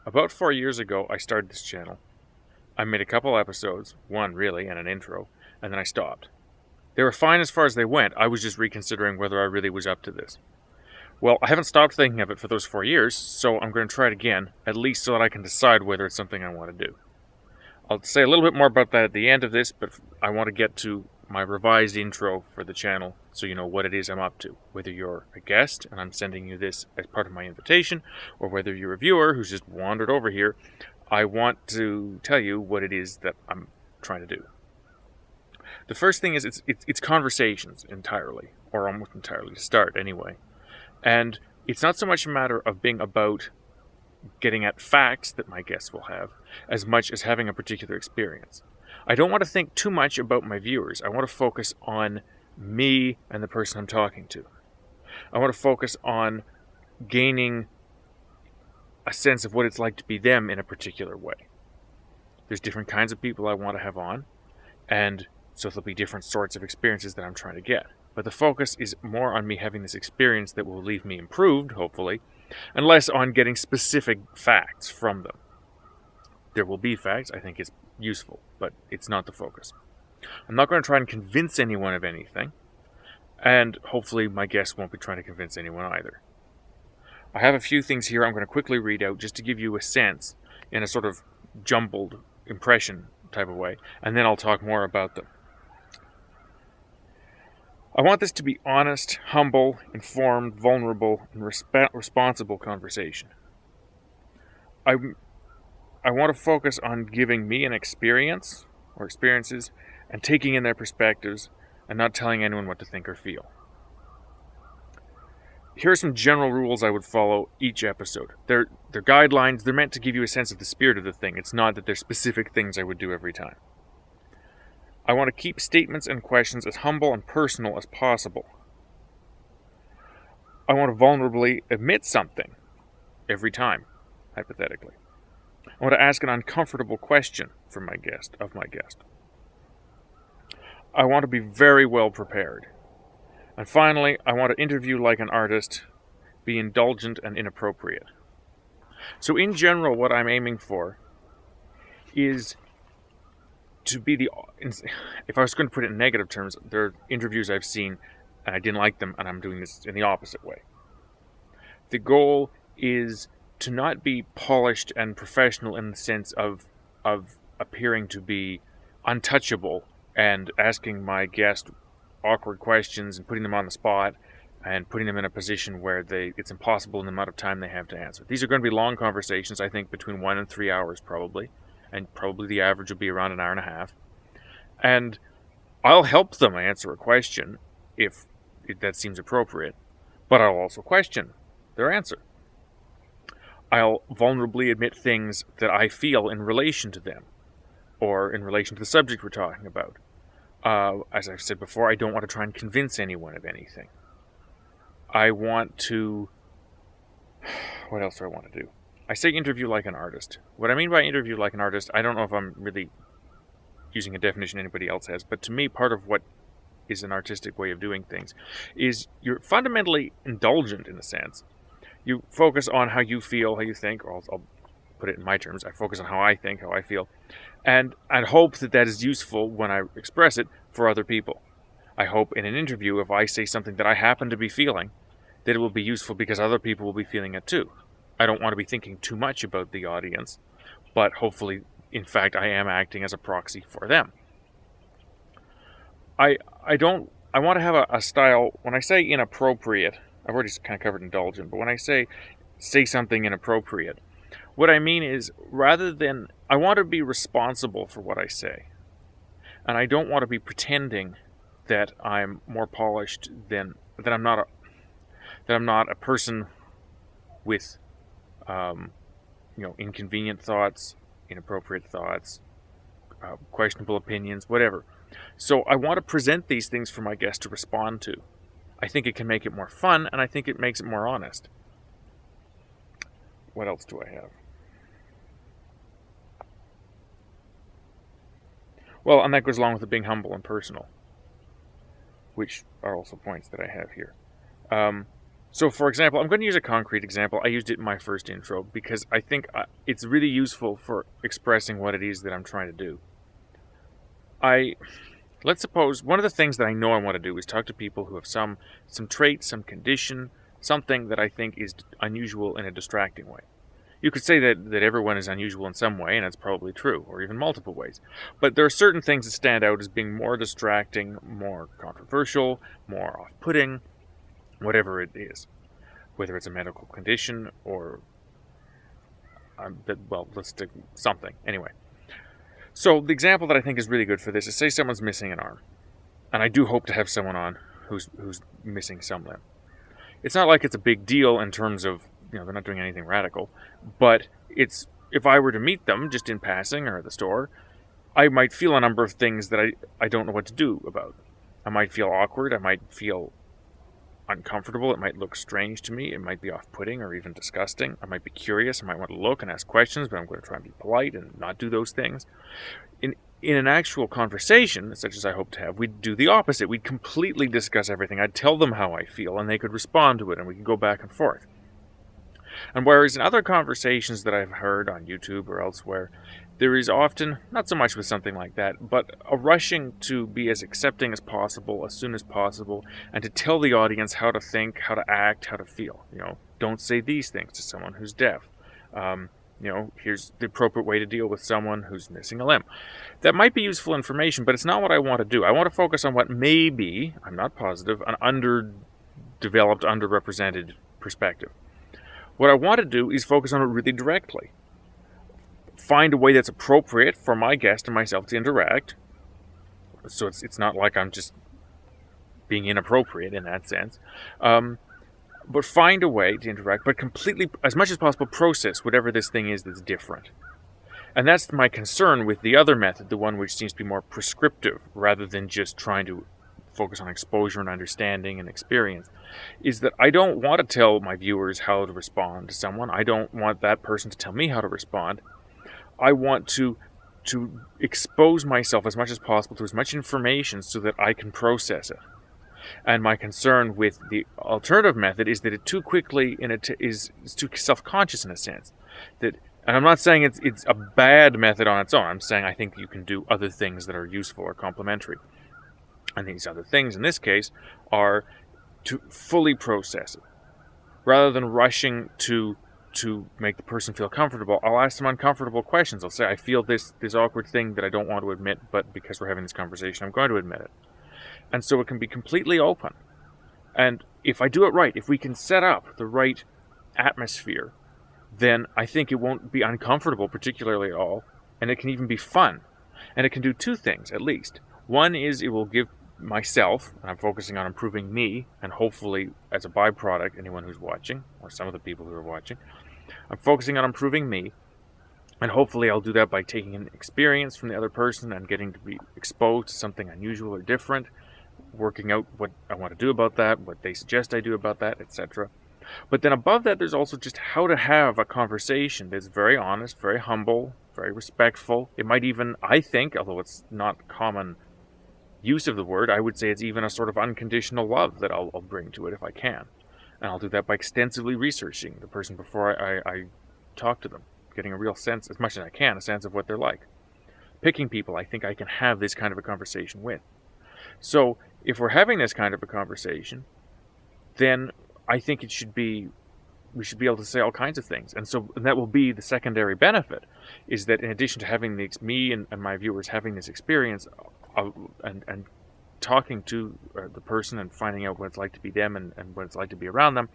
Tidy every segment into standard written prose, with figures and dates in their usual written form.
About 4 years ago, I started this channel. I made a couple episodes, one really, and an intro, and then I stopped. They were fine as far as they went. I was just reconsidering whether I really was up to this. Well, I haven't stopped thinking of it for those 4 years, so I'm going to try it again, at least so that I can decide whether it's something I want to do. I'll say a little bit more about that at the end of this, but I want to get to my revised intro for the channel so you know what it is I'm up to. Whether you're a guest and I'm sending you this as part of my invitation, or whether you're a viewer who's just wandered over here, I want to tell you what it is that I'm trying to do. The first thing is it's conversations entirely, or almost entirely to start anyway. And it's not so much a matter of being about getting at facts that my guests will have, as much as having a particular experience. I don't want to think too much about my viewers. I want to focus on me and the person I'm talking to. I want to focus on gaining a sense of what it's like to be them in a particular way. There's different kinds of people I want to have on, and so there'll be different sorts of experiences that I'm trying to get. But the focus is more on me having this experience that will leave me improved, hopefully, and less on getting specific facts from them. There will be facts. I think it's useful, but it's not the focus. I'm not going to try and convince anyone of anything, and hopefully my guests won't be trying to convince anyone either. I have a few things here I'm going to quickly read out just to give you a sense in a sort of jumbled impression type of way, and then I'll talk more about them. I want this to be honest, humble, informed, vulnerable, and responsible conversation. I want to focus on giving me an experience or experiences and taking in their perspectives and not telling anyone what to think or feel. Here are some general rules I would follow each episode. They're guidelines. They're meant to give you a sense of the spirit of the thing. It's not that they're specific things I would do every time. I want to keep statements and questions as humble and personal as possible. I want to vulnerably admit something every time, hypothetically. I want to ask an uncomfortable question from my guest. I want to be very well prepared. And finally, I want to interview like an artist, be indulgent and inappropriate. So in general, what I'm aiming for is to be if I was going to put it in negative terms, there are interviews I've seen and I didn't like them, and I'm doing this in the opposite way. The goal is to not be polished and professional in the sense of appearing to be untouchable and asking my guest awkward questions and putting them on the spot and putting them in a position where it's impossible in the amount of time they have to answer. These are going to be long conversations, I think between 1 and 3 hours probably, and probably the average will be around an hour and a half. And I'll help them answer a question if that seems appropriate, but I'll also question their answer. I'll vulnerably admit things that I feel in relation to them, or in relation to the subject we're talking about. As I've said before, I don't want to try and convince anyone of anything. I want to... What else do I want to do? I say interview like an artist. What I mean by interview like an artist, I don't know if I'm really using a definition anybody else has, but to me, part of what is an artistic way of doing things is you're fundamentally indulgent in a sense. You focus on how you feel, how you think, or I'll put it in my terms. I focus on how I think, how I feel, and I hope that is useful when I express it for other people. I hope in an interview, if I say something that I happen to be feeling, that it will be useful because other people will be feeling it too. I don't want to be thinking too much about the audience, but hopefully, in fact, I am acting as a proxy for them. I want to have a style. When I say inappropriate, I've already kind of covered indulgent, but when I say something inappropriate, what I mean is, rather than, I want to be responsible for what I say. And I don't want to be pretending that I'm more polished that I'm not a person with inconvenient thoughts, inappropriate thoughts, questionable opinions, whatever. So I want to present these things for my guests to respond to. I think it can make it more fun, and I think it makes it more honest. What else do I have? Well, and that goes along with it being humble and personal, which are also points that I have here. So, for example, I'm going to use a concrete example. I used it in my first intro because I think it's really useful for expressing what it is that I'm trying to do. Let's suppose one of the things that I know I want to do is talk to people who have some trait, some condition, something that I think is unusual in a distracting way. You could say that everyone is unusual in some way, and that's probably true, or even multiple ways. But there are certain things that stand out as being more distracting, more controversial, more off-putting, whatever it is. Whether it's a medical condition or, let's stick something. Anyway. So the example that I think is really good for this is, say someone's missing an arm. And I do hope to have someone on who's missing some limb. It's not like it's a big deal in terms of, they're not doing anything radical. But if I were to meet them just in passing or at the store, I might feel a number of things that I don't know what to do about. I might feel awkward. I might feel uncomfortable. It might look strange to me. It might be off-putting or even disgusting. I might be curious. I might want to look and ask questions, but I'm going to try and be polite and not do those things. In an actual conversation, such as I hope to have, we'd do the opposite. We'd completely discuss everything. I'd tell them how I feel, and they could respond to it, and we could go back and forth. And whereas in other conversations that I've heard on YouTube or elsewhere, there is often, not so much with something like that, but a rushing to be as accepting as possible, as soon as possible, and to tell the audience how to think, how to act, how to feel. Don't say these things to someone who's deaf. Here's the appropriate way to deal with someone who's missing a limb. That might be useful information, but it's not what I want to do. I want to focus on what may be, I'm not positive, an underdeveloped, underrepresented perspective. What I want to do is focus on it really directly. Find a way that's appropriate for my guest and myself to interact. So it's not like I'm just being inappropriate in that sense. But find a way to interact, but completely, as much as possible, process whatever this thing is that's different. And that's my concern with the other method, the one which seems to be more prescriptive, rather than just trying to focus on exposure and understanding and experience, is that I don't want to tell my viewers how to respond to someone. I don't want that person to tell me how to respond. I want to expose myself as much as possible to as much information so that I can process it. And my concern with the alternative method is that it too quickly is too self-conscious in a sense. And I'm not saying it's a bad method on its own. I'm saying I think you can do other things that are useful or complementary. And these other things, in this case, are to fully process it. Rather than rushing to make the person feel comfortable, I'll ask them uncomfortable questions. I'll say, I feel this awkward thing that I don't want to admit, but because we're having this conversation, I'm going to admit it. And so it can be completely open. And if I do it right, if we can set up the right atmosphere, then I think it won't be uncomfortable particularly at all, and it can even be fun. And it can do two things, at least. One is it will give myself, and I'm focusing on improving me, and hopefully, as a byproduct, anyone who's watching, or some of the people who are watching, I'm focusing on improving me, and hopefully I'll do that by taking an experience from the other person and getting to be exposed to something unusual or different, working out what I want to do about that, what they suggest I do about that, etc. But then above that, there's also just how to have a conversation that's very honest, very humble, very respectful. It might even, I think, although it's not common use of the word, I would say it's even a sort of unconditional love that I'll bring to it if I can. And I'll do that by extensively researching the person before I talk to them, getting a real sense, as much as I can, a sense of what they're like. Picking people I think I can have this kind of a conversation with. So if we're having this kind of a conversation, then I think we should be able to say all kinds of things. And that will be the secondary benefit, is that in addition to having me and my viewers having this experience and talking to the person and finding out what it's like to be them and what it's like to be around them,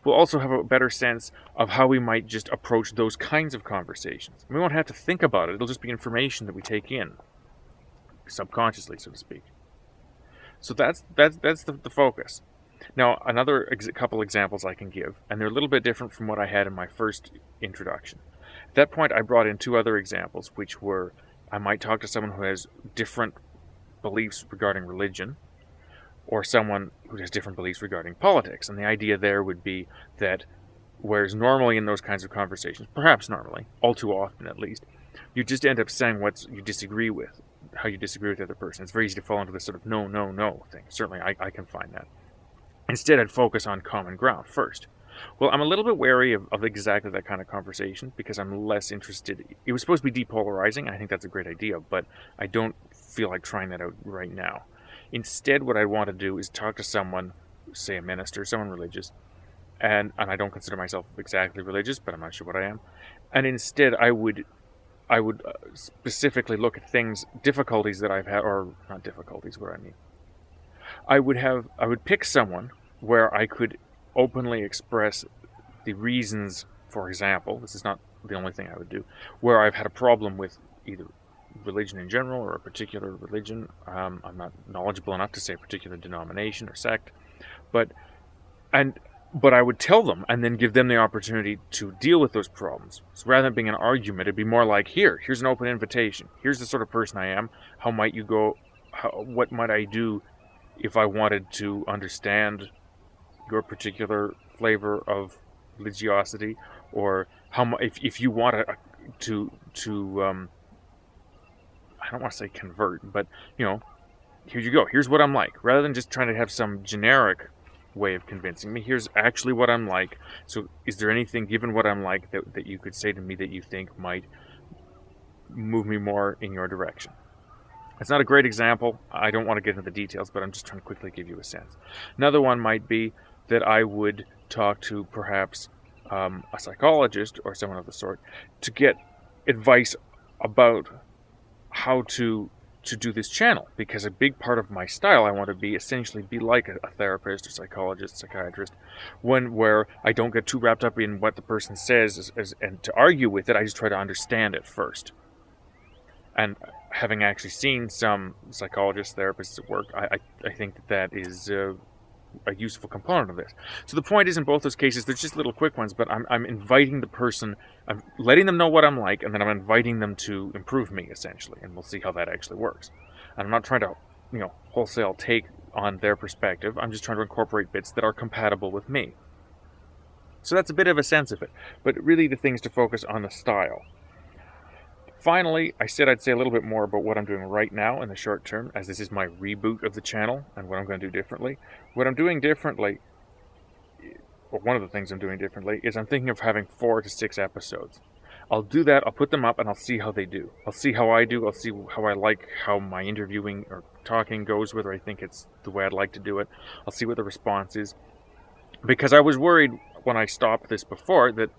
we'll also have a better sense of how we might just approach those kinds of conversations. We won't have to think about it. It'll just be information that we take in, subconsciously, so to speak. So that's the focus. Now, another couple examples I can give, and they're a little bit different from what I had in my first introduction. At that point, I brought in two other examples, which were, I might talk to someone who has different beliefs regarding religion, or someone who has different beliefs regarding politics. And the idea there would be that, whereas normally in those kinds of conversations, perhaps normally, all too often at least, you just end up saying what you disagree with, how you disagree with the other person. It's very easy to fall into this sort of no thing. Certainly I can find that. Instead, I'd focus on common ground first. Well, I'm a little bit wary of exactly that kind of conversation because I'm less interested. It was supposed to be depolarizing. I think that's a great idea, but I don't feel like trying that out right now. Instead, what I want to do is talk to someone, say a minister, someone religious, and I don't consider myself exactly religious, but I'm not sure what I am. And instead, I would specifically look at things, difficulties that I've had, or not difficulties, what I mean. I would pick someone where I could openly express the reasons. For example, this is not the only thing I would do, where I've had a problem with either religion in general or a particular religion. I'm not knowledgeable enough to say a particular denomination or sect, but I would tell them and then give them the opportunity to deal with those problems. So rather than being an argument, it'd be more like, here's an open invitation. Here's the sort of person I am. How might you go? What might I do if I wanted to understand your particular flavor of religiosity, or if you want to I don't want to say convert, but here you go. Here's what I'm like. Rather than just trying to have some generic way of convincing me, here's actually what I'm like. So is there anything, given what I'm like, that you could say to me that you think might move me more in your direction? It's not a great example. I don't want to get into the details, but I'm just trying to quickly give you a sense. Another one might be that I would talk to perhaps a psychologist or someone of the sort to get advice about how to do this channel, because a big part of my style, I want to essentially be like a therapist or psychologist, psychiatrist, where I don't get too wrapped up in what the person says and to argue with it. I just try to understand it first. And having actually seen some psychologists, therapists at work, I think that is a useful component of this. So the point is, in both those cases, they're just little quick ones, but I'm inviting the person, I'm letting them know what I'm like, and then I'm inviting them to improve me, essentially, and we'll see how that actually works. And I'm not trying to, wholesale take on their perspective. I'm just trying to incorporate bits that are compatible with me. So that's a bit of a sense of it, but really the thing is to focus on the style. Finally, I said I'd say a little bit more about what I'm doing right now in the short term, as this is my reboot of the channel and what I'm going to do differently. What I'm doing differently, or one of the things I'm doing differently, is I'm thinking of having 4 to 6 episodes. I'll do that, I'll put them up, and I'll see how they do. I'll see how I do, I'll see how I like how my interviewing or talking goes, whether I think it's the way I'd like to do it. I'll see what the response is. Because I was worried when I stopped this before that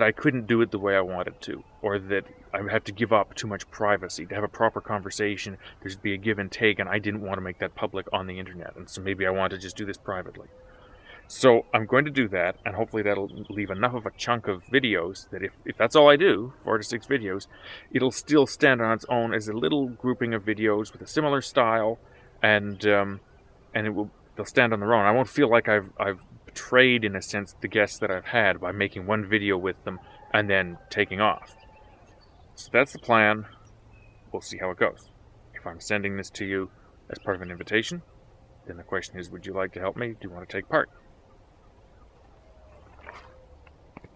I couldn't do it the way I wanted to, or that I would have to give up too much privacy. To have a proper conversation, there'd be a give and take, and I didn't want to make that public on the internet, and so maybe I want to just do this privately. So I'm going to do that, and hopefully that'll leave enough of a chunk of videos that if that's all I do, 4 to 6 videos, it'll still stand on its own as a little grouping of videos with a similar style, and they'll stand on their own. I won't feel like I've betrayed, in a sense, the guests that I've had by making one video with them and then taking off. So that's the plan. We'll see how it goes. If I'm sending this to you as part of an invitation, then the question is, would you like to help me? Do you want to take part?